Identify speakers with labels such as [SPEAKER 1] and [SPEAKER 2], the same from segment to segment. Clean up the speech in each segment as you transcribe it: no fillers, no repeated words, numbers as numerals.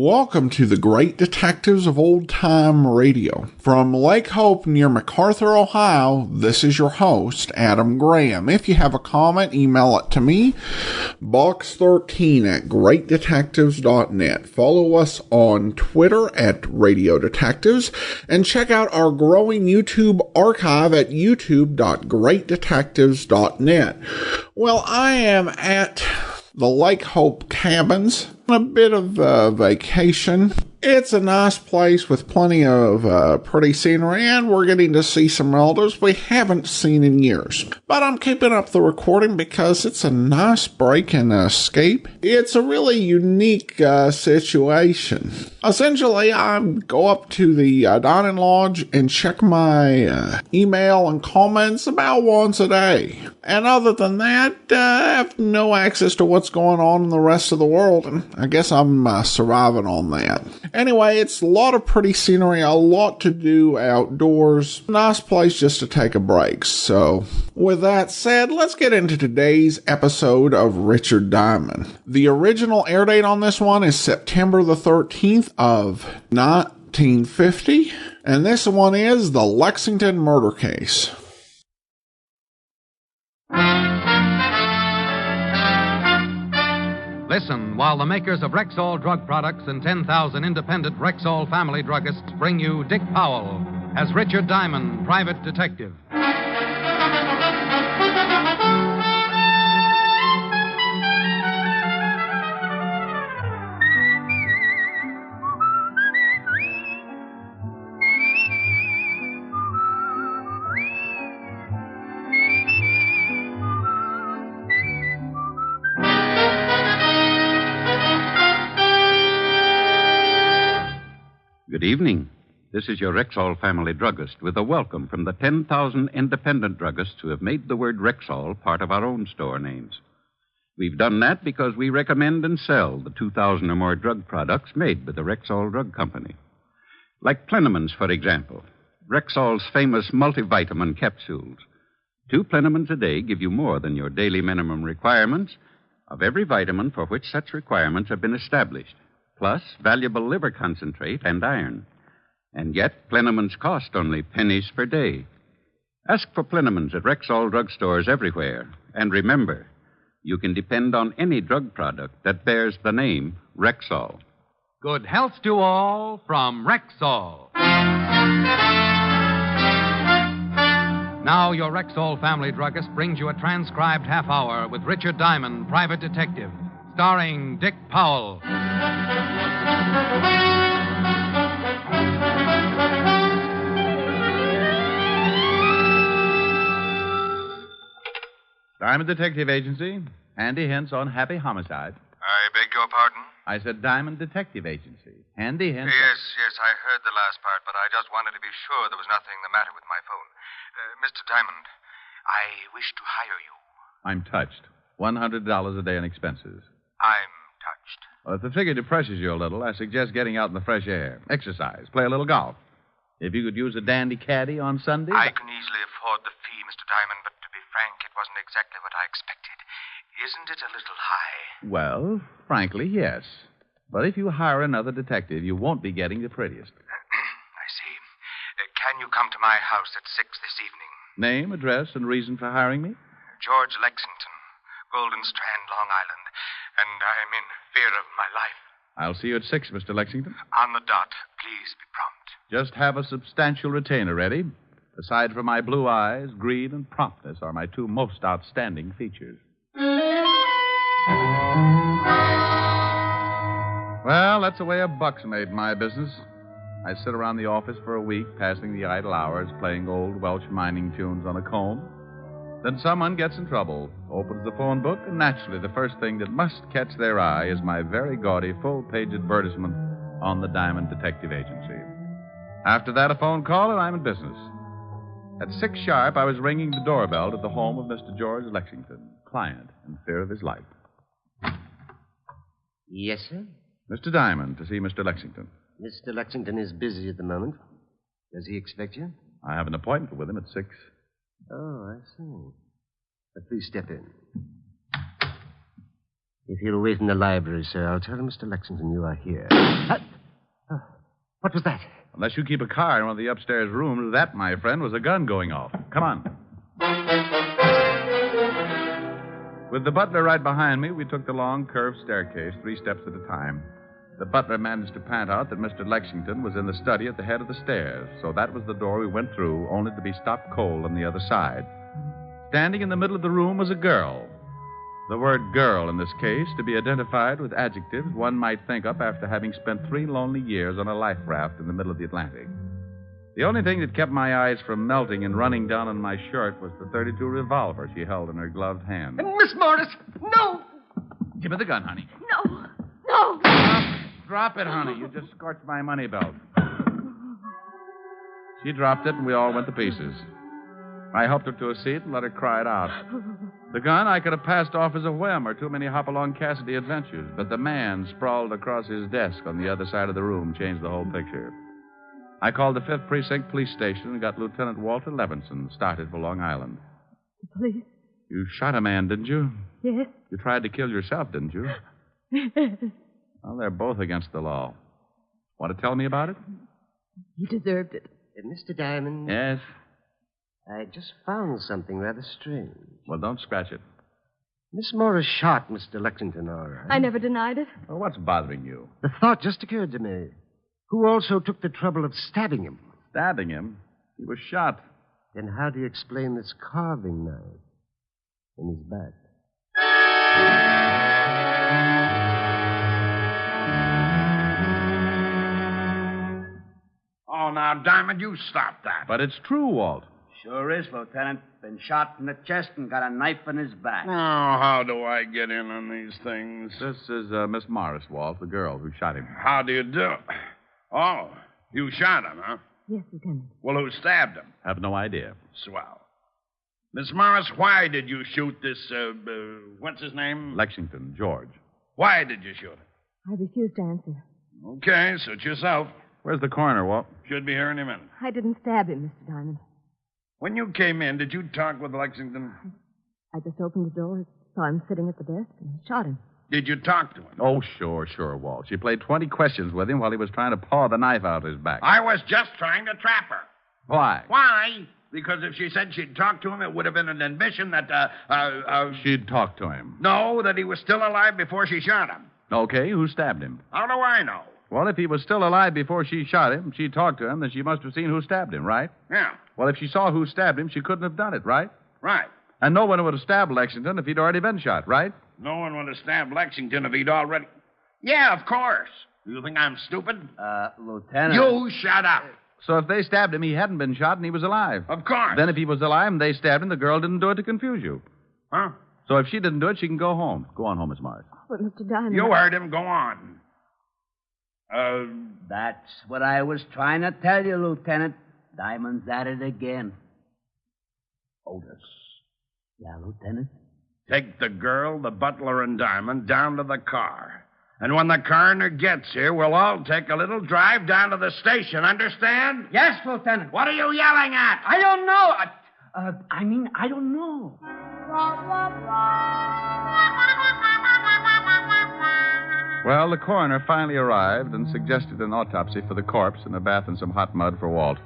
[SPEAKER 1] Welcome to the Great Detectives of Old Time Radio. From Lake Hope near MacArthur, Ohio, this is your host, Adam Graham. If you have a comment, email it to me, box13@greatdetectives.net. Follow us on Twitter at Radio Detectives, and check out our growing YouTube archive at youtube.greatdetectives.net. Well, I am at the Lake Hope cabins, a bit of vacation. It's a nice place with plenty of pretty scenery, and we're getting to see some relatives we haven't seen in years. But I'm keeping up the recording because it's a nice break and escape. It's a really unique situation. Essentially, I go up to the dining lodge and check my email and comments about once a day. And other than that, I have no access to what's going on in the rest of the world, and I guess I'm surviving on that. Anyway, it's a lot of pretty scenery, a lot to do outdoors. Nice place just to take a break. So, with that said, let's get into today's episode of Richard Diamond. The original air date on this one is September the 13th of 1950, and this one is the Lexington murder case.
[SPEAKER 2] Listen while the makers of Rexall drug products and 10,000 independent Rexall family druggists bring you Dick Powell as Richard Diamond, private detective.
[SPEAKER 3] Good evening. This is your Rexall family druggist with a welcome from the 10,000 independent druggists who have made the word Rexall part of our own store names. We've done that because we recommend and sell the 2,000 or more drug products made by the Rexall Drug Company. Like Plenamins, for example. Rexall's famous multivitamin capsules. 2 Plenamins a day give you more than your daily minimum requirements of every vitamin for which such requirements have been established, plus valuable liver concentrate and iron. And yet, Plenamins cost only pennies per day. Ask for Plenamins at Rexall drugstores everywhere. And remember, you can depend on any drug product that bears the name Rexall.
[SPEAKER 2] Good health to all from Rexall. Now, your Rexall family druggist brings you a transcribed half hour with Richard Diamond, private detective, starring Dick Powell.
[SPEAKER 4] Diamond Detective Agency. Handy hints on happy homicide.
[SPEAKER 5] I beg your pardon?
[SPEAKER 4] I said Diamond Detective Agency. Handy hints.
[SPEAKER 5] Yes, I heard the last part, but I just wanted to be sure there was nothing the matter with my phone. Mr. Diamond, I wish to hire you.
[SPEAKER 4] I'm touched. $100 a day in expenses.
[SPEAKER 5] I'm touched.
[SPEAKER 4] Well, if the figure depresses you a little, I suggest getting out in the fresh air. Exercise. Play a little golf. If you could use a dandy caddy on Sunday.
[SPEAKER 5] I can easily afford the fee, Mr. Diamond, but to be frank, it wasn't exactly what I expected. Isn't it a little high?
[SPEAKER 4] Well, frankly, yes. But if you hire another detective, you won't be getting the prettiest.
[SPEAKER 5] I see. Can you come to my house at 6 this evening?
[SPEAKER 4] Name, address, and reason for hiring me?
[SPEAKER 5] George Lexington, Golden Strand, Long Island. And I'm in fear of my life.
[SPEAKER 4] I'll see you at 6, Mr. Lexington.
[SPEAKER 5] On the dot. Please be prompt.
[SPEAKER 4] Just have a substantial retainer ready. Aside from my blue eyes, greed and promptness are my 2 most outstanding features. Well, that's the way a buck's made in my business. I sit around the office for a week, passing the idle hours, playing old Welsh mining tunes on a comb. Then someone gets in trouble, opens the phone book, and naturally the first thing that must catch their eye is my very gaudy full-page advertisement on the Diamond Detective Agency. After that, a phone call, and I'm in business. At 6 sharp, I was ringing the doorbell at the home of Mr. George Lexington, client in fear of his life.
[SPEAKER 6] Yes, sir?
[SPEAKER 4] Mr. Diamond, to see Mr. Lexington.
[SPEAKER 6] Mr. Lexington is busy at the moment. Does he expect you?
[SPEAKER 4] I have an appointment with him at 6.
[SPEAKER 6] Oh, I see. Please step in. If he'll wait in the library, sir, I'll tell Mr. Lexington you are here. What was that?
[SPEAKER 4] Unless you keep a car in one of the upstairs rooms, that, my friend, was a gun going off. Come on. With the butler right behind me, we took the long, curved staircase 3 steps at a time. The butler managed to pant out that Mr. Lexington was in the study at the head of the stairs, so that was the door we went through, only to be stopped cold on the other side. Standing in the middle of the room was a girl. The word girl, in this case, to be identified with adjectives one might think up after having spent 3 lonely years on a life raft in the middle of the Atlantic. The only thing that kept my eyes from melting and running down on my shirt was the .32 revolver she held in her gloved hand.
[SPEAKER 7] Miss Morris, no!
[SPEAKER 4] Give me the gun, honey.
[SPEAKER 7] No, no!
[SPEAKER 4] Drop it, honey. You just scorched my money belt. She dropped it, and we all went to pieces. I helped her to a seat and let her cry it out. The gun I could have passed off as a whim or too many Hopalong Cassidy adventures, but the man sprawled across his desk on the other side of the room changed the whole picture. I called the 5th Precinct Police Station and got Lieutenant Walter Levinson started for Long Island.
[SPEAKER 7] Police?
[SPEAKER 4] You shot a man, didn't you?
[SPEAKER 7] Yes.
[SPEAKER 4] You tried to kill yourself, didn't you? Well, they're both against the law. Want to tell me about it?
[SPEAKER 7] You deserved it.
[SPEAKER 6] Mr. Diamond?
[SPEAKER 4] Yes.
[SPEAKER 6] I just found something rather strange.
[SPEAKER 4] Well, don't scratch it.
[SPEAKER 6] Miss Morris shot Mr. Lexington, all right.
[SPEAKER 7] I never denied it.
[SPEAKER 4] Well, what's bothering you?
[SPEAKER 6] The thought just occurred to me. Who also took the trouble of stabbing him?
[SPEAKER 4] Stabbing him? He was shot.
[SPEAKER 6] Then how do you explain this carving knife in his back?
[SPEAKER 8] Oh, now, Diamond, you stop that.
[SPEAKER 4] But it's true, Walt.
[SPEAKER 9] Sure is, Lieutenant. Been shot in the chest and got a knife in his back.
[SPEAKER 8] Oh, how do I get in on these things?
[SPEAKER 4] This is Miss Morris, Walt, the girl who shot him.
[SPEAKER 8] How do you do? Oh, you shot him, huh?
[SPEAKER 7] Yes, Lieutenant.
[SPEAKER 8] Well, who stabbed him?
[SPEAKER 4] Have no idea.
[SPEAKER 8] Swell. Miss Morris, why did you shoot this, what's his name?
[SPEAKER 4] Lexington, George.
[SPEAKER 8] Why did you shoot him?
[SPEAKER 7] I refuse to answer.
[SPEAKER 8] Okay, suit yourself.
[SPEAKER 4] Where's the coroner, Walt?
[SPEAKER 8] Should be here any minute.
[SPEAKER 7] I didn't stab him, Mr. Diamond.
[SPEAKER 8] When you came in, did you talk with Lexington?
[SPEAKER 7] I just opened the door, saw him sitting at the desk, and shot him.
[SPEAKER 8] Did you talk to him?
[SPEAKER 4] Oh, sure, Walt. She played 20 questions with him while he was trying to paw the knife out of his back.
[SPEAKER 8] I was just trying to trap her.
[SPEAKER 4] Why?
[SPEAKER 8] Why? Because if she said she'd talk to him, it would have been an admission that,
[SPEAKER 4] She'd talk to him.
[SPEAKER 8] No, that he was still alive before she shot him.
[SPEAKER 4] Okay, who stabbed him?
[SPEAKER 8] How do I know?
[SPEAKER 4] Well, if he was still alive before she shot him, she talked to him, then she must have seen who stabbed him, right?
[SPEAKER 8] Yeah.
[SPEAKER 4] Well, if she saw who stabbed him, she couldn't have done it, right?
[SPEAKER 8] Right.
[SPEAKER 4] And no one would have stabbed Lexington if he'd already been shot, right?
[SPEAKER 8] No one would have stabbed Lexington if he'd already... Yeah, of course. You think I'm stupid?
[SPEAKER 9] Lieutenant.
[SPEAKER 8] You shut up.
[SPEAKER 4] So if they stabbed him, he hadn't been shot and he was alive.
[SPEAKER 8] Of course.
[SPEAKER 4] Then if he was alive and they stabbed him, the girl didn't do it to confuse you.
[SPEAKER 8] Huh?
[SPEAKER 4] So if she didn't do it, she can go home. Go on home, Miss Morris.
[SPEAKER 7] But, Mr. Diamond...
[SPEAKER 8] You heard him. Go on.
[SPEAKER 9] That's what I was trying to tell you, Lieutenant. Diamond's at it again.
[SPEAKER 8] Otis.
[SPEAKER 9] Yeah, Lieutenant?
[SPEAKER 8] Take the girl, the butler, and Diamond down to the car. And when the coroner gets here, we'll all take a little drive down to the station. Understand?
[SPEAKER 9] Yes, Lieutenant.
[SPEAKER 8] What are you yelling at?
[SPEAKER 9] I don't know. I don't know.
[SPEAKER 4] Well, the coroner finally arrived and suggested an autopsy for the corpse and a bath in some hot mud for Walt.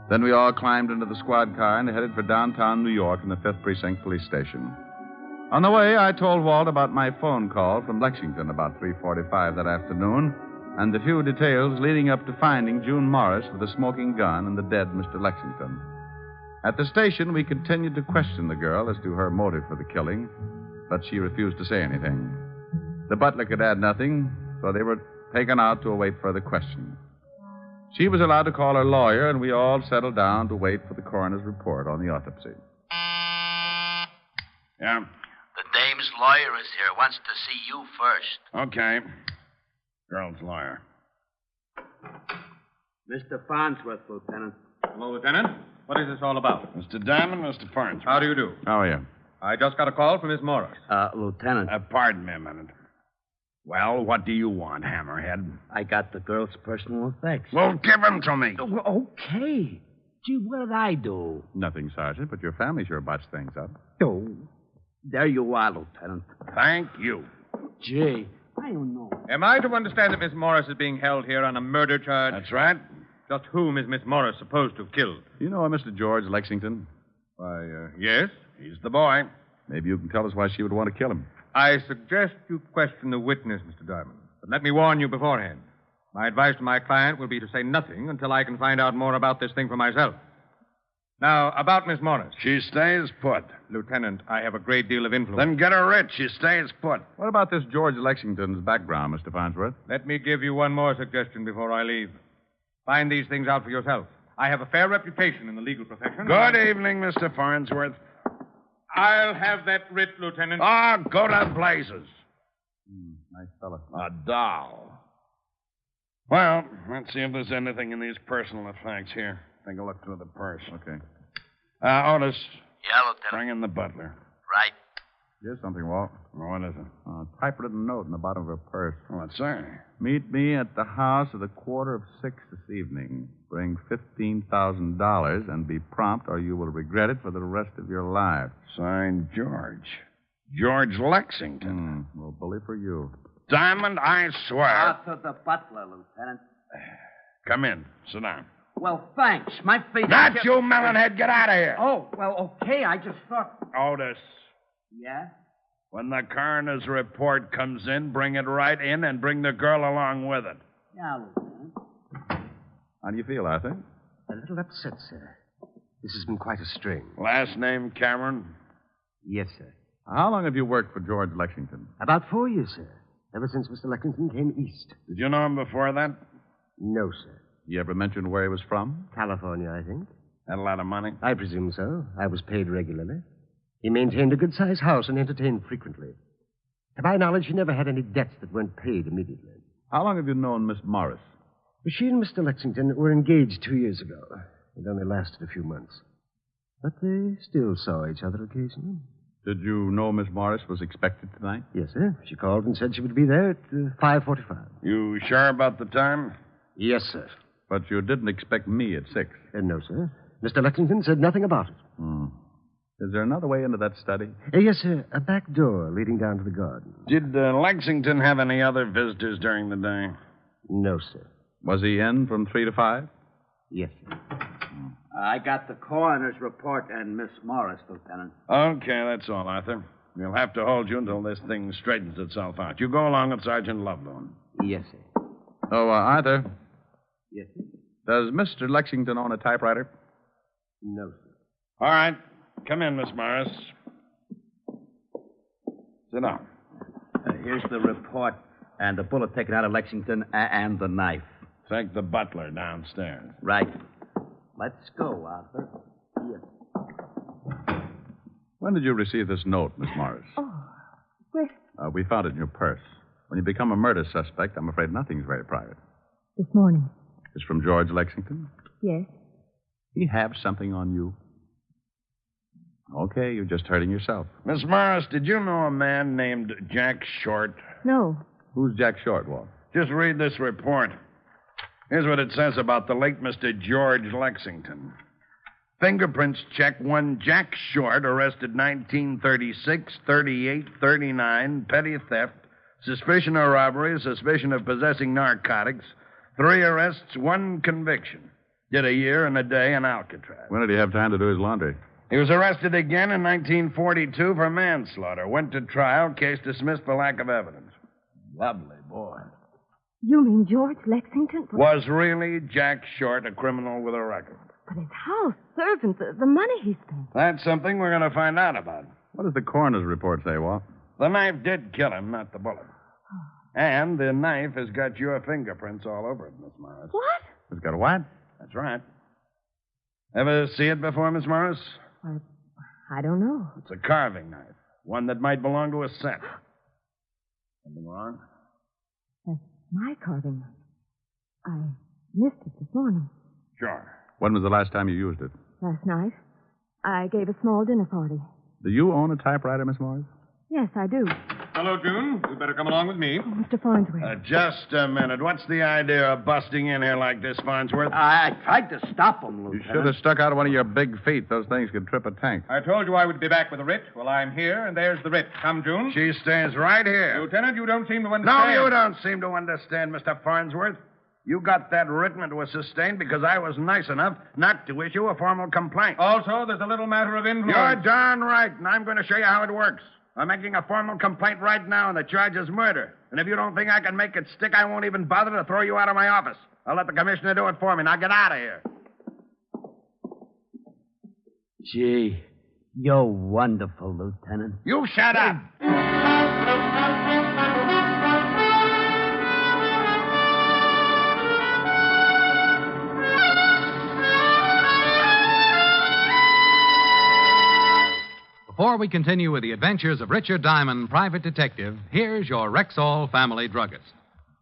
[SPEAKER 4] Then we all climbed into the squad car and headed for downtown New York and the 5th Precinct Police Station. On the way, I told Walt about my phone call from Lexington about 3:45 that afternoon and the few details leading up to finding June Morris with a smoking gun and the dead Mr. Lexington. At the station, we continued to question the girl as to her motive for the killing, but she refused to say anything. The butler could add nothing, so they were taken out to await further questioning. She was allowed to call her lawyer, and we all settled down to wait for the coroner's report on the autopsy.
[SPEAKER 8] Yeah.
[SPEAKER 10] The dame's lawyer is here. Wants to see you first.
[SPEAKER 8] Okay. Girl's lawyer.
[SPEAKER 9] Mr. Farnsworth, Lieutenant.
[SPEAKER 11] Hello, Lieutenant. What is this all about?
[SPEAKER 8] Mr. Diamond, Mr. Farnsworth.
[SPEAKER 11] How do you do?
[SPEAKER 4] How are you?
[SPEAKER 11] I just got a call from Miss Morris.
[SPEAKER 9] Lieutenant.
[SPEAKER 8] Pardon me a minute. Well, what do you want, Hammerhead?
[SPEAKER 9] I got the girl's personal effects.
[SPEAKER 8] Well, give them to me.
[SPEAKER 9] Okay. Gee, what did I do?
[SPEAKER 4] Nothing, Sergeant, but your family sure botched things up.
[SPEAKER 9] Oh, there you are, Lieutenant.
[SPEAKER 8] Thank you.
[SPEAKER 9] Gee, I don't know.
[SPEAKER 11] Am I to understand that Miss Morris is being held here on a murder charge?
[SPEAKER 8] That's right.
[SPEAKER 11] Just whom is Miss Morris supposed to have killed?
[SPEAKER 4] You know a Mr. George Lexington?
[SPEAKER 11] Why, yes.
[SPEAKER 8] He's the boy.
[SPEAKER 4] Maybe you can tell us why she would want to kill him.
[SPEAKER 11] I suggest you question the witness, Mr. Diamond. But let me warn you beforehand. My advice to my client will be to say nothing until I can find out more about this thing for myself. Now, about Miss Morris.
[SPEAKER 8] She stays put.
[SPEAKER 11] Lieutenant, I have a great deal of influence.
[SPEAKER 8] Then get her rich. She stays put.
[SPEAKER 4] What about this George Lexington's background, Mr. Farnsworth?
[SPEAKER 11] Let me give you one more suggestion before I leave. Find these things out for yourself. I have a fair reputation in the legal profession.
[SPEAKER 8] Good evening, Mr. Farnsworth.
[SPEAKER 11] I'll have that writ, Lieutenant.
[SPEAKER 8] Ah, go to blazes.
[SPEAKER 4] Nice fellow.
[SPEAKER 8] A doll. Well, let's see if there's anything in these personal effects here. Take a look through the purse.
[SPEAKER 4] Okay.
[SPEAKER 8] Otis,
[SPEAKER 10] Yeah, Lieutenant.
[SPEAKER 8] bring in the butler.
[SPEAKER 10] Right.
[SPEAKER 4] Here's something, Walt.
[SPEAKER 8] What is it?
[SPEAKER 4] A typewritten note in the bottom of her purse.
[SPEAKER 8] What's that?
[SPEAKER 4] Meet me at the house at 5:15 this evening. Bring $15,000 and be prompt, or you will regret it for the rest of your life.
[SPEAKER 8] Signed, George. George Lexington.
[SPEAKER 4] Well, bully for you.
[SPEAKER 8] Diamond, I swear.
[SPEAKER 9] Out to the butler, Lieutenant.
[SPEAKER 8] Come in. Sit down.
[SPEAKER 9] Well, thanks. My face...
[SPEAKER 8] Not you, melonhead. Get out of here.
[SPEAKER 9] Oh, well, okay. I just thought...
[SPEAKER 8] Otis,
[SPEAKER 9] Yeah?
[SPEAKER 8] when the coroner's report comes in, bring it right in and bring the girl along with it.
[SPEAKER 9] Yeah, Lieutenant.
[SPEAKER 4] How do you feel, Arthur?
[SPEAKER 6] A little upset, sir. This has been quite a strain.
[SPEAKER 8] Last name, Cameron?
[SPEAKER 6] Yes, sir.
[SPEAKER 4] How long have you worked for George Lexington?
[SPEAKER 6] About 4 years, sir. Ever since Mr. Lexington came east.
[SPEAKER 8] Did you know him before that?
[SPEAKER 6] No, sir.
[SPEAKER 4] You ever mentioned where he was from?
[SPEAKER 6] California, I think.
[SPEAKER 8] Had a lot of money?
[SPEAKER 6] I presume so. I was paid regularly. He maintained a good-sized house and entertained frequently. To my knowledge, he never had any debts that weren't paid immediately.
[SPEAKER 4] How long have you known Miss Morris?
[SPEAKER 6] She and Mr. Lexington were engaged 2 years ago. It only lasted a few months. But they still saw each other occasionally.
[SPEAKER 4] Did you know Miss Morris was expected tonight?
[SPEAKER 6] Yes, sir. She called and said she would be there at 5:45.
[SPEAKER 8] You sure about the time?
[SPEAKER 6] Yes, sir.
[SPEAKER 4] But you didn't expect me at 6.
[SPEAKER 6] No, sir. Mr. Lexington said nothing about it.
[SPEAKER 4] Is there another way into that study?
[SPEAKER 6] Yes, sir. A back door leading down to the garden.
[SPEAKER 8] Did Lexington have any other visitors during the day?
[SPEAKER 6] No, sir.
[SPEAKER 4] Was he in from 3 to 5?
[SPEAKER 6] Yes, sir.
[SPEAKER 9] I got the coroner's report and Miss Morris, Lieutenant.
[SPEAKER 8] Okay, that's all, Arthur. We'll have to hold you until this thing straightens itself out. You go along with Sergeant Loveloon.
[SPEAKER 6] Yes, sir.
[SPEAKER 4] Oh, Arthur,
[SPEAKER 6] Yes, sir.
[SPEAKER 4] does Mr. Lexington own a typewriter?
[SPEAKER 6] No, sir.
[SPEAKER 8] All right. Come in, Miss Morris. Sit down.
[SPEAKER 9] Here's the report and the bullet taken out of Lexington and the knife.
[SPEAKER 8] Take the butler downstairs.
[SPEAKER 9] Right. Let's go, Arthur. Here.
[SPEAKER 4] When did you receive this note, Miss Morris?
[SPEAKER 7] Oh, where?
[SPEAKER 4] We found it in your purse. When you become a murder suspect, I'm afraid nothing's very private.
[SPEAKER 7] This morning.
[SPEAKER 4] It's from George Lexington?
[SPEAKER 7] Yes.
[SPEAKER 4] He have something on you? Okay, you're just hurting yourself.
[SPEAKER 8] Miss Morris, did you know a man named Jack Short?
[SPEAKER 7] No.
[SPEAKER 4] Who's Jack Short, Walt?
[SPEAKER 8] Just read this report. Here's what it says about the late Mr. George Lexington. Fingerprints check one Jack Short, arrested 1936, 38, 39, petty theft, suspicion of robbery, suspicion of possessing narcotics, 3 arrests, 1 conviction. Did a year and a day in Alcatraz.
[SPEAKER 4] When did he have time to do his laundry?
[SPEAKER 8] He was arrested again in 1942 for manslaughter. Went to trial, case dismissed for lack of evidence. Lovely boy.
[SPEAKER 7] You mean George Lexington?
[SPEAKER 8] Was really Jack Short a criminal with a record?
[SPEAKER 7] But his house, servants, the money he spent.
[SPEAKER 8] That's something we're going to find out about.
[SPEAKER 4] What does the coroner's report say, Walt?
[SPEAKER 8] The knife did kill him, not the bullet. And the knife has got your fingerprints all over it, Miss Morris.
[SPEAKER 7] What?
[SPEAKER 4] It's got a what?
[SPEAKER 8] That's right. Ever see it before, Miss Morris?
[SPEAKER 7] I don't know.
[SPEAKER 8] It's a carving knife. One that might belong to a set. Something wrong?
[SPEAKER 7] That's my carving knife. I missed it this morning.
[SPEAKER 8] Sure.
[SPEAKER 4] When was the last time you used it?
[SPEAKER 7] Last night, I gave a small dinner party.
[SPEAKER 4] Do you own a typewriter, Miss Morris?
[SPEAKER 7] Yes, I do.
[SPEAKER 11] Hello, June. You'd better come along with me.
[SPEAKER 7] Oh, Mr. Farnsworth.
[SPEAKER 8] Just a minute. What's the idea of busting in here like this, Farnsworth?
[SPEAKER 9] I tried to stop him,
[SPEAKER 4] You
[SPEAKER 9] Lieutenant.
[SPEAKER 4] should have stuck out one of your big feet. Those things could trip a tank.
[SPEAKER 11] I told you I would be back with the writ. Well, I'm here, and there's the writ. Come, June.
[SPEAKER 8] She stays right here.
[SPEAKER 11] Lieutenant, you don't seem to
[SPEAKER 8] No,
[SPEAKER 11] understand.
[SPEAKER 8] you don't seem to understand, Mr. Farnsworth. You got that written and was sustained because I was nice enough not to issue a formal complaint.
[SPEAKER 11] Also, there's a little matter of influence.
[SPEAKER 8] You're darn right, and I'm going to show you how it works. I'm making a formal complaint right now, and the charge is murder. And if you don't think I can make it stick, I won't even bother to throw you out of my office. I'll let the commissioner do it for me. Now get out of here.
[SPEAKER 9] Gee, you're wonderful, Lieutenant.
[SPEAKER 8] You shut up.
[SPEAKER 2] Before we continue with the adventures of Richard Diamond, private detective, here's your Rexall family druggist.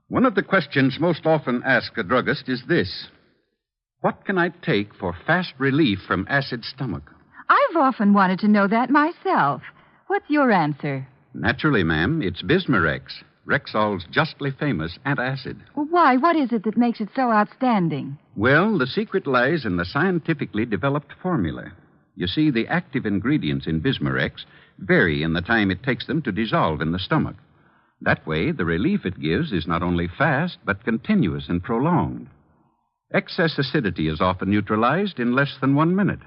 [SPEAKER 3] One of the questions most often asked a druggist is this: what can I take for fast relief from acid stomach?
[SPEAKER 12] I've often wanted to know that myself. What's your answer?
[SPEAKER 3] Naturally, ma'am, it's Bismarex, Rexall's justly famous antacid.
[SPEAKER 12] Well, why? What is it that makes it so outstanding?
[SPEAKER 3] Well, the secret lies in the scientifically developed formula. You see, the active ingredients in Bismarex vary in the time it takes them to dissolve in the stomach. That way, the relief it gives is not only fast, but continuous and prolonged. Excess acidity is often neutralized in less than 1 minute.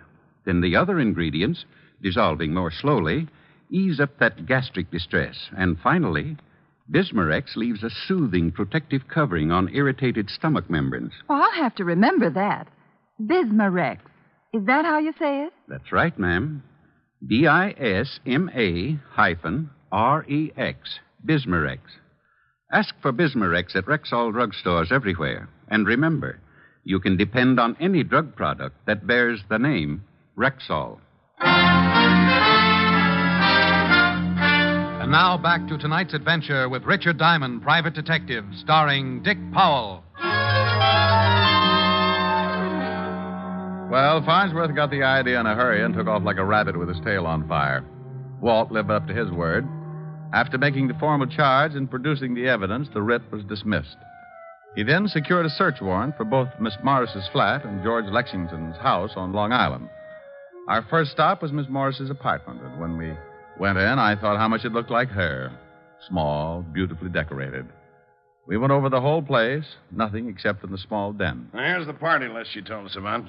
[SPEAKER 3] Then the other ingredients, dissolving more slowly, ease up that gastric distress. And finally, Bismarex leaves a soothing protective covering on irritated stomach membranes.
[SPEAKER 12] Well, I'll have to remember that. Bismarex. Is that how you say it?
[SPEAKER 3] That's right, ma'am. Bisma-Rex, Bismarex. Ask for Bismarex at Rexall drugstores everywhere. And remember, you can depend on any drug product that bears the name Rexall.
[SPEAKER 2] And now back to tonight's adventure with Richard Diamond, private detective, starring Dick Powell.
[SPEAKER 4] Well, Farnsworth got the idea in a hurry and took off like a rabbit with his tail on fire. Walt lived up to his word. After making the formal charge and producing the evidence, the writ was dismissed. He then secured a search warrant for both Miss Morris's flat and George Lexington's house on Long Island. Our first stop was Miss Morris's apartment, and when we went in, I thought how much it looked like her. Small, beautifully decorated. We went over the whole place, nothing except in the small den.
[SPEAKER 8] Here's the party list you told us about.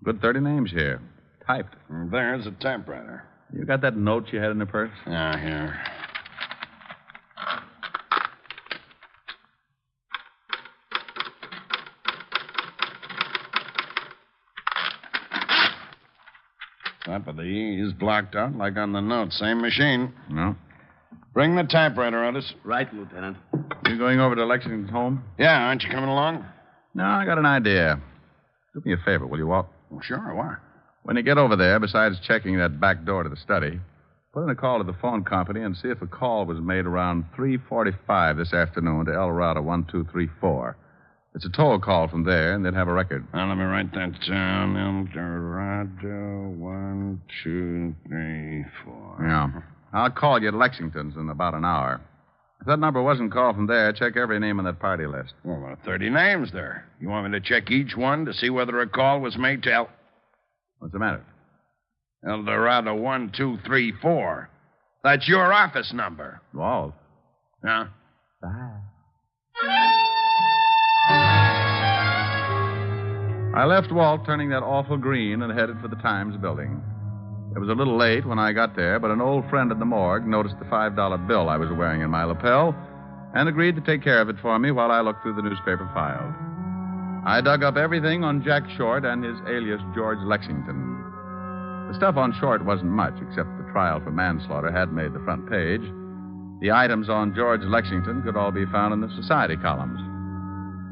[SPEAKER 4] Good 30 names here. Typed.
[SPEAKER 8] There's a typewriter.
[SPEAKER 4] You got that note you had in the purse?
[SPEAKER 8] Yeah, here. Top of the E is blocked out like on the note. Same machine.
[SPEAKER 4] No.
[SPEAKER 8] Bring the typewriter, Otis.
[SPEAKER 9] Right, Lieutenant.
[SPEAKER 4] You going over to Lexington's home?
[SPEAKER 8] Yeah, aren't you coming along?
[SPEAKER 4] No, I got an idea. Do me a favor, will you, Walt?
[SPEAKER 8] Well, sure, why?
[SPEAKER 4] When you get over there, besides checking that back door to the study, put in a call to the phone company and see if a call was made around 3:45 this afternoon to El Dorado 1234. It's a toll call from there, and they'd have a record.
[SPEAKER 8] Now, let me write that down. El Dorado 1234.
[SPEAKER 4] Yeah. I'll call you at Lexington's in about an hour. If that number wasn't called from there, check every name on that party list.
[SPEAKER 8] Well, about 30 names there. You want me to check each one to see whether a call was made to El...
[SPEAKER 4] What's the matter?
[SPEAKER 8] El Dorado 1234. That's your office number.
[SPEAKER 4] Walt.
[SPEAKER 8] Yeah?
[SPEAKER 12] Bye.
[SPEAKER 4] I left Walt turning that awful green and headed for the Times building. It was a little late when I got there, but an old friend at the morgue noticed the $5 bill I was wearing in my lapel and agreed to take care of it for me while I looked through the newspaper files. I dug up everything on Jack Short and his alias George Lexington. The stuff on Short wasn't much, except the trial for manslaughter had made the front page. The items on George Lexington could all be found in the society columns.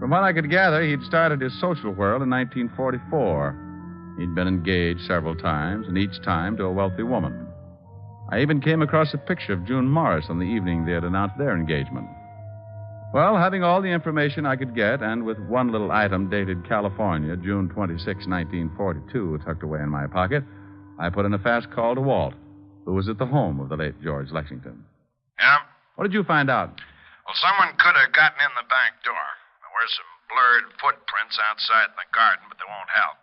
[SPEAKER 4] From what I could gather, he'd started his social whirl in 1944. He'd been engaged several times, and each time to a wealthy woman. I even came across a picture of June Morris on the evening they had announced their engagement. Well, having all the information I could get, and with one little item dated California, June 26, 1942, tucked away in my pocket, I put in a fast call to Walt, who was at the home of the late George Lexington.
[SPEAKER 5] Yeah?
[SPEAKER 4] What did you find out?
[SPEAKER 5] Well, someone could have gotten in the back door. There were some blurred footprints outside in the garden, but they won't help.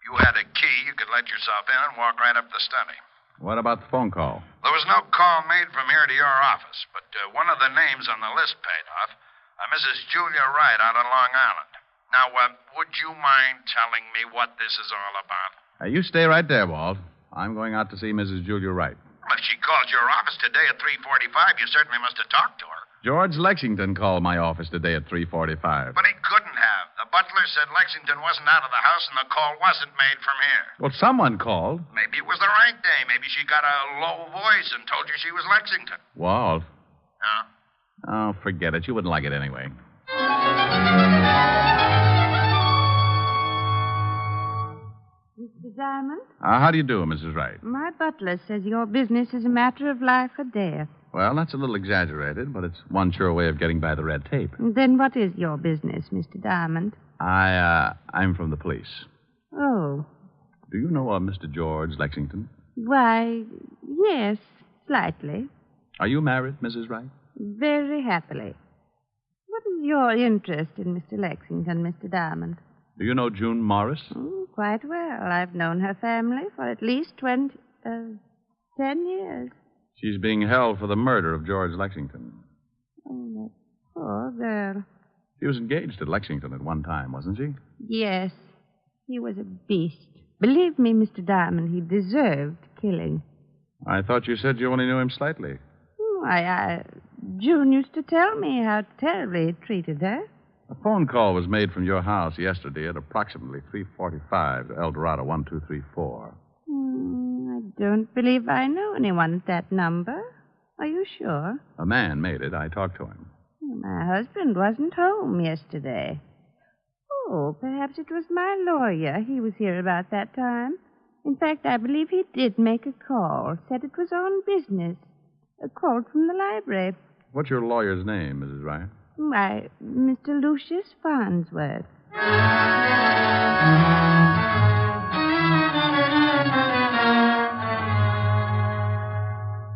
[SPEAKER 5] If you had a key, you could let yourself in and walk right up the study.
[SPEAKER 4] What about the phone call?
[SPEAKER 5] There was no call made from here to your office, but one of the names on the list paid off. Mrs. Julia Wright out on Long Island. Now, would you mind telling me what this is all about?
[SPEAKER 4] You stay right there, Walt. I'm going out to see Mrs. Julia Wright.
[SPEAKER 5] If she called your office today at 3:45, you certainly must have talked to her.
[SPEAKER 4] George Lexington called my office today at 3:45.
[SPEAKER 5] But he couldn't have. The butler said Lexington wasn't out of the house and the call wasn't made from here.
[SPEAKER 4] Well, someone called.
[SPEAKER 5] Maybe it was the right day. Maybe she got a low voice and told you she was Lexington.
[SPEAKER 4] Walt.
[SPEAKER 5] Yeah?
[SPEAKER 4] Oh, forget it. You wouldn't like it anyway.
[SPEAKER 13] Mr. Diamond?
[SPEAKER 4] How do you do, Mrs. Wright?
[SPEAKER 13] My butler says your business is a matter of life or death.
[SPEAKER 4] Well, that's a little exaggerated, but it's one sure way of getting by the red tape.
[SPEAKER 13] Then what is your business, Mr. Diamond?
[SPEAKER 4] I'm from the police.
[SPEAKER 13] Oh.
[SPEAKER 4] Do you know Mr. George Lexington?
[SPEAKER 13] Why, yes, slightly.
[SPEAKER 4] Are you married, Mrs. Wright?
[SPEAKER 13] Very happily. What is your interest in Mr. Lexington, Mr. Diamond?
[SPEAKER 4] Do you know June Morris?
[SPEAKER 13] Oh, quite well. I've known her family for at least 10 years.
[SPEAKER 4] She's being held for the murder of George Lexington.
[SPEAKER 13] Oh, that poor girl.
[SPEAKER 4] She was engaged at Lexington at one time, wasn't she?
[SPEAKER 13] Yes. He was a beast. Believe me, Mr. Diamond, he deserved killing.
[SPEAKER 4] I thought you said you only knew him slightly.
[SPEAKER 13] Oh, June used to tell me how terribly he treated her.
[SPEAKER 4] A phone call was made from your house yesterday at approximately 3:45 to El Dorado 1234.
[SPEAKER 13] I don't believe I know anyone at that number. Are you sure?
[SPEAKER 4] A man made it. I talked to him.
[SPEAKER 13] My husband wasn't home yesterday. Oh, perhaps it was my lawyer. He was here about that time. In fact, I believe he did make a call. Said it was on business. A call from the library.
[SPEAKER 4] What's your lawyer's name, Mrs. Wright?
[SPEAKER 13] Why, Mr. Lucius Farnsworth.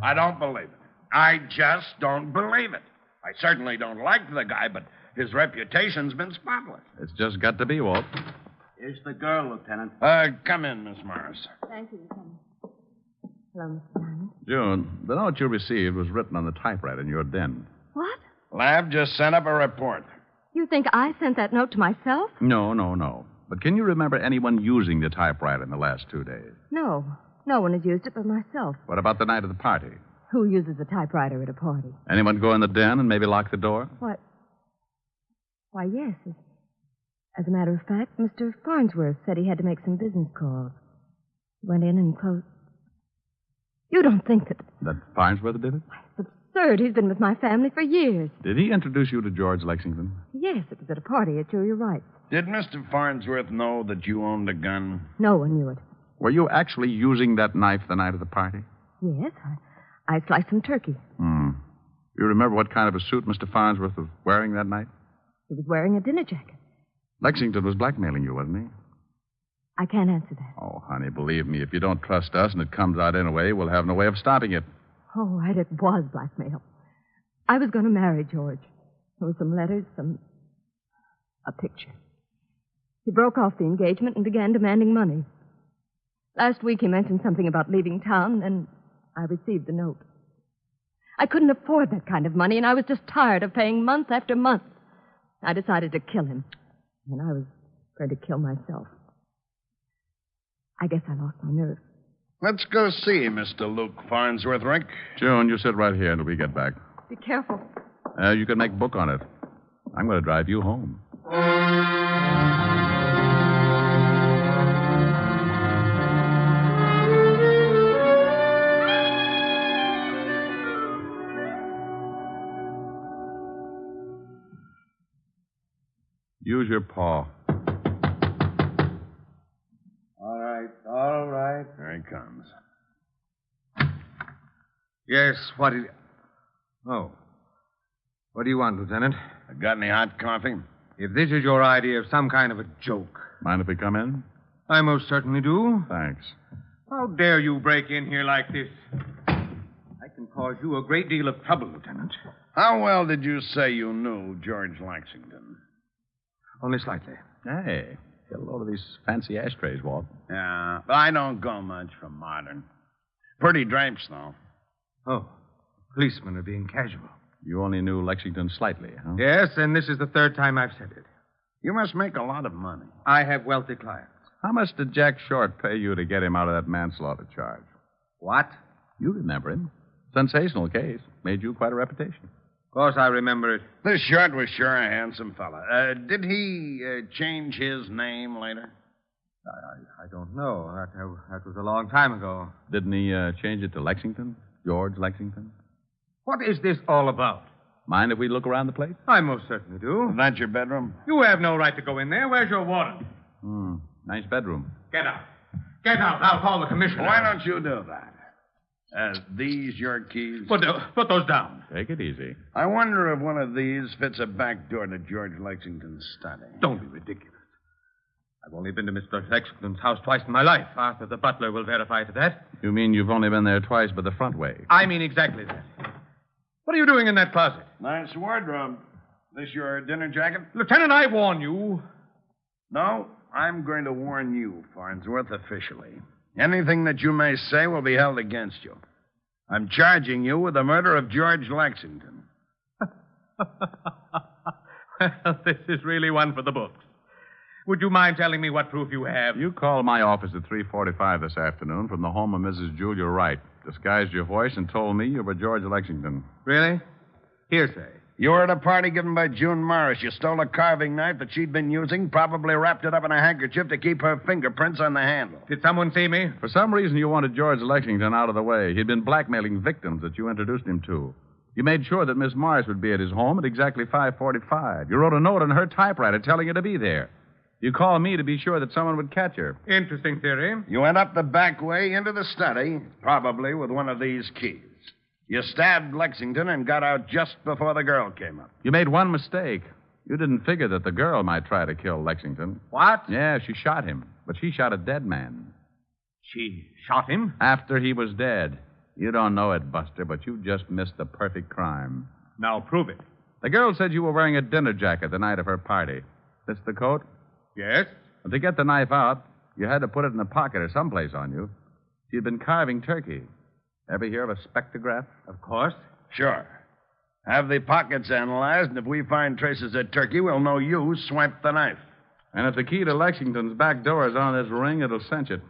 [SPEAKER 8] I don't believe it. I just don't believe it. I certainly don't like the guy, but his reputation's been spotless.
[SPEAKER 4] It's just got to be, Walt.
[SPEAKER 9] Here's the girl, Lieutenant.
[SPEAKER 8] Come in, Miss Morris.
[SPEAKER 7] Thank you, Lieutenant. Hello, Mr. Diamond.
[SPEAKER 4] June, the note you received was written on the typewriter in your den.
[SPEAKER 7] What?
[SPEAKER 8] Lab just sent up a report.
[SPEAKER 7] You think I sent that note to myself?
[SPEAKER 4] No. But can you remember anyone using the typewriter in the last 2 days?
[SPEAKER 7] No. No one has used it but myself.
[SPEAKER 4] What about the night of the party?
[SPEAKER 7] Who uses a typewriter at a party?
[SPEAKER 4] Anyone go in the den and maybe lock the door?
[SPEAKER 7] What? Why, yes. As a matter of fact, Mr. Farnsworth said he had to make some business calls. He went in and closed. You don't think that...
[SPEAKER 4] That Farnsworth did it?
[SPEAKER 7] It's absurd. He's been with my family for years.
[SPEAKER 4] Did he introduce you to George Lexington?
[SPEAKER 7] Yes, it was at a party at Julia Wright's.
[SPEAKER 8] Did Mr. Farnsworth know that you owned a gun?
[SPEAKER 7] No one knew it.
[SPEAKER 4] Were you actually using that knife the night of the party?
[SPEAKER 7] Yes, I sliced some turkey.
[SPEAKER 4] You remember what kind of a suit Mr. Farnsworth was wearing that night?
[SPEAKER 7] He was wearing a dinner jacket.
[SPEAKER 4] Lexington was blackmailing you, wasn't he?
[SPEAKER 7] I can't answer that.
[SPEAKER 4] Oh, honey, believe me, if you don't trust us and it comes out anyway, we'll have no way of stopping it.
[SPEAKER 7] Oh, right, it was blackmail. I was going to marry George. There were some letters, a picture. He broke off the engagement and began demanding money. Last week he mentioned something about leaving town, and I received the note. I couldn't afford that kind of money, and I was just tired of paying month after month. I decided to kill him, and I was going to kill myself. I guess I lost my nerve.
[SPEAKER 8] Let's go see Mr. Luke Farnsworth, Rick.
[SPEAKER 4] June, you sit right here until we get back.
[SPEAKER 7] Be careful.
[SPEAKER 4] You can make book on it. I'm going to drive you home. Use your paw.
[SPEAKER 11] All right.
[SPEAKER 8] Here he comes.
[SPEAKER 11] Yes, what is... Oh. What do you want, Lieutenant?
[SPEAKER 8] Got any hot coffee?
[SPEAKER 11] If this is your idea of some kind of a joke...
[SPEAKER 4] Mind if we come in?
[SPEAKER 11] I most certainly do.
[SPEAKER 4] Thanks.
[SPEAKER 11] How dare you break in here like this? I can can cause you a great deal of trouble, Lieutenant.
[SPEAKER 8] How well did you say you knew George Lexington?
[SPEAKER 11] Only slightly.
[SPEAKER 4] Hey, get a load of these fancy ashtrays, Walt.
[SPEAKER 8] Yeah, but I don't go much for modern. Pretty drapes, though.
[SPEAKER 11] Oh, policemen are being casual.
[SPEAKER 4] You only knew Lexington slightly, huh?
[SPEAKER 11] Yes, and this is the third time I've said it.
[SPEAKER 8] You must make a lot of money.
[SPEAKER 11] I have wealthy clients.
[SPEAKER 4] How much did Jack Short pay you to get him out of that manslaughter charge?
[SPEAKER 11] What?
[SPEAKER 4] You remember him. Sensational case. Made you quite a reputation.
[SPEAKER 11] Of course I remember it.
[SPEAKER 8] This Short was sure a handsome fella. Did he change his name later?
[SPEAKER 11] I don't know. That was a long time ago.
[SPEAKER 4] Didn't he change it to Lexington? George Lexington?
[SPEAKER 11] What is this all about?
[SPEAKER 4] Mind if we look around the place?
[SPEAKER 11] I most certainly do.
[SPEAKER 8] Is that your bedroom?
[SPEAKER 11] You have no right to go in there. Where's your warrant?
[SPEAKER 4] Nice bedroom.
[SPEAKER 11] Get out. Get out. I'll call the commissioner.
[SPEAKER 8] Why don't you do that? These your keys?
[SPEAKER 11] Put those down.
[SPEAKER 4] Take it easy.
[SPEAKER 8] I wonder if one of these fits a back door to George Lexington's study.
[SPEAKER 11] Don't be ridiculous. I've only been to Mr. Lexington's house twice in my life. Arthur, the butler, will verify to that.
[SPEAKER 4] You mean you've only been there twice but the front way?
[SPEAKER 11] I mean exactly that. What are you doing in that closet?
[SPEAKER 8] Nice wardrobe. This your dinner jacket?
[SPEAKER 11] Lieutenant, I warn you.
[SPEAKER 8] No, I'm going to warn you, Farnsworth, officially. Anything that you may say will be held against you. I'm charging you with the murder of George Lexington.
[SPEAKER 11] Well, this is really one for the books. Would you mind telling me what proof you have?
[SPEAKER 4] You called my office at 3:45 this afternoon from the home of Mrs. Julia Wright. Disguised your voice and told me you were George Lexington.
[SPEAKER 11] Really? Hearsay.
[SPEAKER 8] You were at a party given by June Morris. You stole a carving knife that she'd been using, probably wrapped it up in a handkerchief to keep her fingerprints on the handle.
[SPEAKER 11] Did someone see me?
[SPEAKER 4] For some reason, you wanted George Lexington out of the way. He'd been blackmailing victims that you introduced him to. You made sure that Miss Morris would be at his home at exactly 5:45. You wrote a note on her typewriter telling her to be there. You called me to be sure that someone would catch her.
[SPEAKER 11] Interesting theory.
[SPEAKER 8] You went up the back way into the study, probably with one of these keys. You stabbed Lexington and got out just before the girl came up.
[SPEAKER 4] You made one mistake. You didn't figure that the girl might try to kill Lexington.
[SPEAKER 11] What?
[SPEAKER 4] Yeah, she shot him, but she shot a dead man.
[SPEAKER 11] She shot him?
[SPEAKER 4] After he was dead. You don't know it, Buster, but you just missed the perfect crime.
[SPEAKER 11] Now prove it.
[SPEAKER 4] The girl said you were wearing a dinner jacket the night of her party. This the coat?
[SPEAKER 11] Yes.
[SPEAKER 4] But to get the knife out, you had to put it in a pocket or someplace on you. She'd been carving turkey. Ever hear of a spectrograph?
[SPEAKER 11] Of course.
[SPEAKER 8] Sure. Have the pockets analyzed, and if we find traces of turkey, we'll know you swiped the knife.
[SPEAKER 4] And if the key to Lexington's back door is on this ring, it'll cinch it.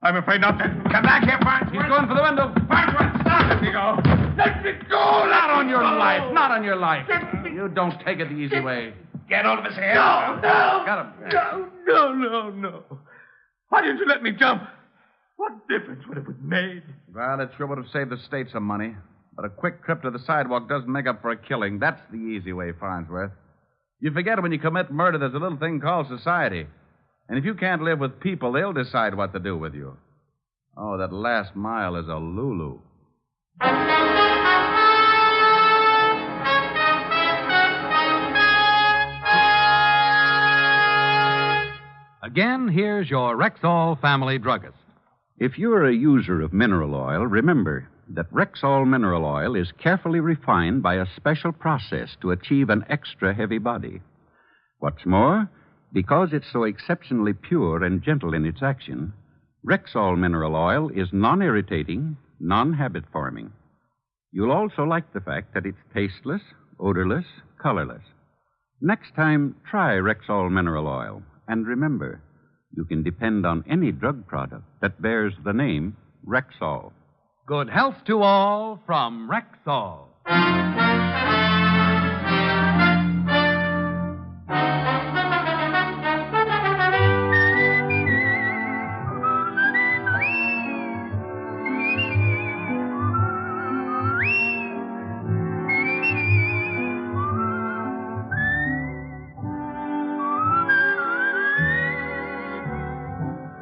[SPEAKER 11] I'm afraid not to.
[SPEAKER 8] Come back here, Farnsworth.
[SPEAKER 11] He's going for the window.
[SPEAKER 8] Farnsworth, stop!
[SPEAKER 11] Let me go. Let me go!
[SPEAKER 4] Not on your life. Not on your life. You don't take it the easy way.
[SPEAKER 8] Get hold of his hair.
[SPEAKER 11] No.
[SPEAKER 4] Got him.
[SPEAKER 11] No. Why didn't you let me jump? What difference would it have made?
[SPEAKER 4] Well, it sure would have saved the state some money. But a quick trip to the sidewalk doesn't make up for a killing. That's the easy way, Farnsworth. You forget when you commit murder, there's a little thing called society. And if you can't live with people, they'll decide what to do with you. Oh, that last mile is a Lulu.
[SPEAKER 2] Again, here's your Rexall family druggist.
[SPEAKER 3] If you're a user of mineral oil, remember that Rexall mineral oil is carefully refined by a special process to achieve an extra heavy body. What's more, because it's so exceptionally pure and gentle in its action, Rexall mineral oil is non-irritating, non-habit forming. You'll also like the fact that it's tasteless, odorless, colorless. Next time, try Rexall mineral oil. And remember, you can depend on any drug product that bears the name Rexall.
[SPEAKER 2] Good health to all from Rexall.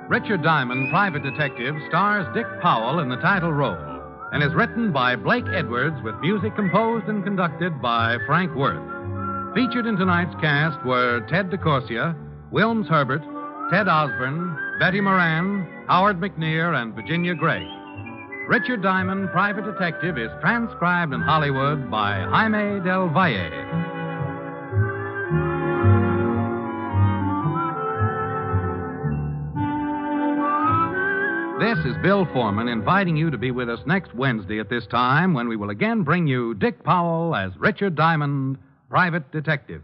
[SPEAKER 2] Richard Diamond, Private Detective, stars Dick Powell in the title role and is written by Blake Edwards with music composed and conducted by Frank Worth. Featured in tonight's cast were Ted DeCorsia, Wilms Herbert, Ted Osborne, Betty Moran, Howard McNear, and Virginia Gregg. Richard Diamond, Private Detective, is transcribed in Hollywood by Jaime Del Valle. This is Bill Foreman inviting you to be with us next Wednesday at this time when we will again bring you Dick Powell as Richard Diamond, Private Detective.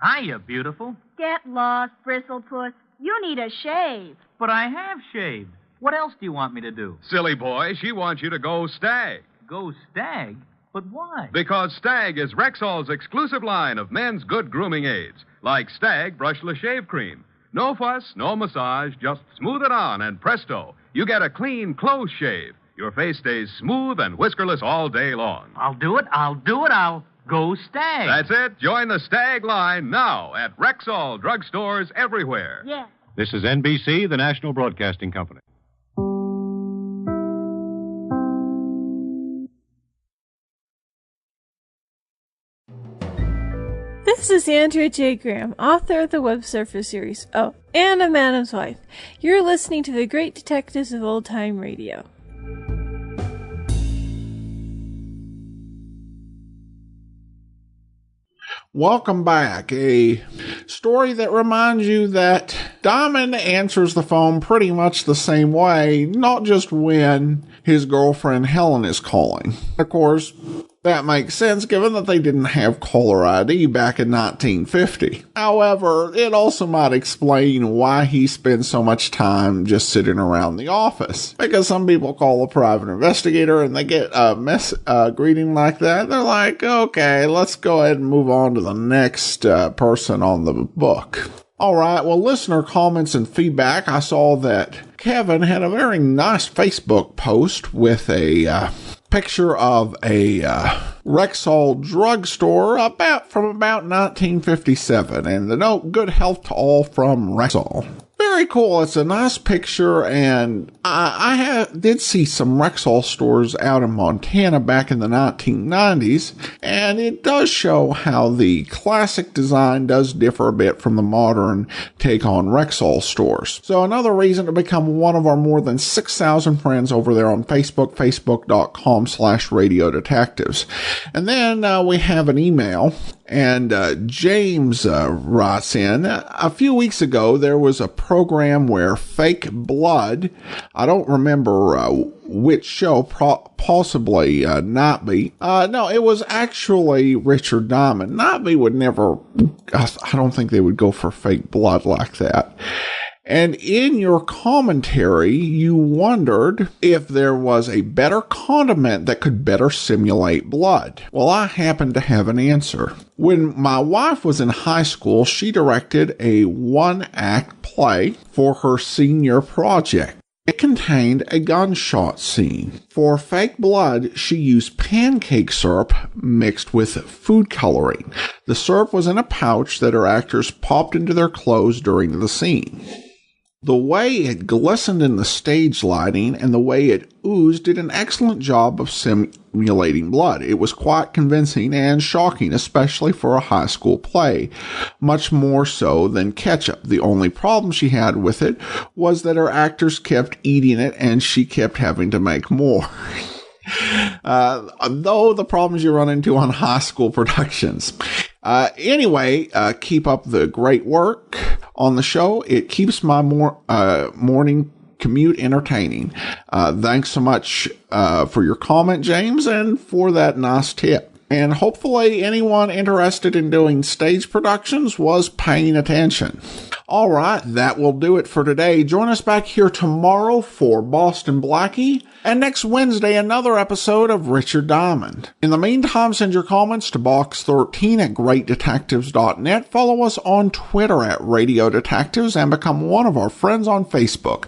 [SPEAKER 14] Hiya, beautiful.
[SPEAKER 15] Get lost, Bristlepuss. You need a shave.
[SPEAKER 14] But I have shaved. What else do you want me to do?
[SPEAKER 4] Silly boy, she wants you to go Stag.
[SPEAKER 14] Go Stag? But why?
[SPEAKER 4] Because Stag is Rexall's exclusive line of men's good grooming aids, like Stag Brushless Shave Cream. No fuss, no massage, just smooth it on, and presto, you get a clean, close shave. Your face stays smooth and whiskerless all day long.
[SPEAKER 14] I'll do it. I'll go Stag.
[SPEAKER 4] That's it. Join the Stag line now at Rexall drugstores everywhere.
[SPEAKER 15] Yeah.
[SPEAKER 2] This is NBC, the National Broadcasting Company.
[SPEAKER 16] This is Andrea J. Graham, author of the Web Surfer series. Oh, and a Madam's Wife. You're listening to the Great Detectives of Old Time Radio.
[SPEAKER 1] Welcome back. A story that reminds you that Diamond answers the phone pretty much the same way, not just when his girlfriend Helen is calling. Of course, that makes sense given that they didn't have caller ID back in 1950. However, it also might explain why he spends so much time just sitting around the office. Because some people call a private investigator and they get a greeting like that. They're like, okay, let's go ahead and move on to the next person on the book. All right, well, listener comments and feedback. I saw that Kevin had a very nice Facebook post with a picture of a Rexall drugstore from about 1957, and the note, good health to all from Rexall. Very cool. It's a nice picture, and I did see some Rexall stores out in Montana back in the 1990s, and it does show how the classic design does differ a bit from the modern take on Rexall stores. So another reason to become one of our more than 6,000 friends over there on Facebook, facebook.com/Radio Detectives. And then we have an email. And James writes in, a few weeks ago, there was a program where fake blood, I don't remember which show, possibly Nightbeat. No, it was actually Richard Diamond. Nightbeat would never, I don't think they would go for fake blood like that. And in your commentary, you wondered if there was a better condiment that could better simulate blood. Well, I happen to have an answer. When my wife was in high school, she directed a one-act play for her senior project. It contained a gunshot scene. For fake blood, she used pancake syrup mixed with food coloring. The syrup was in a pouch that her actors popped into their clothes during the scene. The way it glistened in the stage lighting and the way it oozed did an excellent job of simulating blood. It was quite convincing and shocking, especially for a high school play, much more so than ketchup. The only problem she had with it was that her actors kept eating it and she kept having to make more. Though the problems you run into on high school productions. Anyway, keep up the great work on the show. It keeps my morning commute entertaining. Thanks so much for your comment, James, and for that nice tip. And hopefully anyone interested in doing stage productions was paying attention. All right, that will do it for today. Join us back here tomorrow for Boston Blackie, and next Wednesday, another episode of Richard Diamond. In the meantime, send your comments to box13@greatdetectives.net. Follow us on Twitter @Radio Detectives and become one of our friends on Facebook.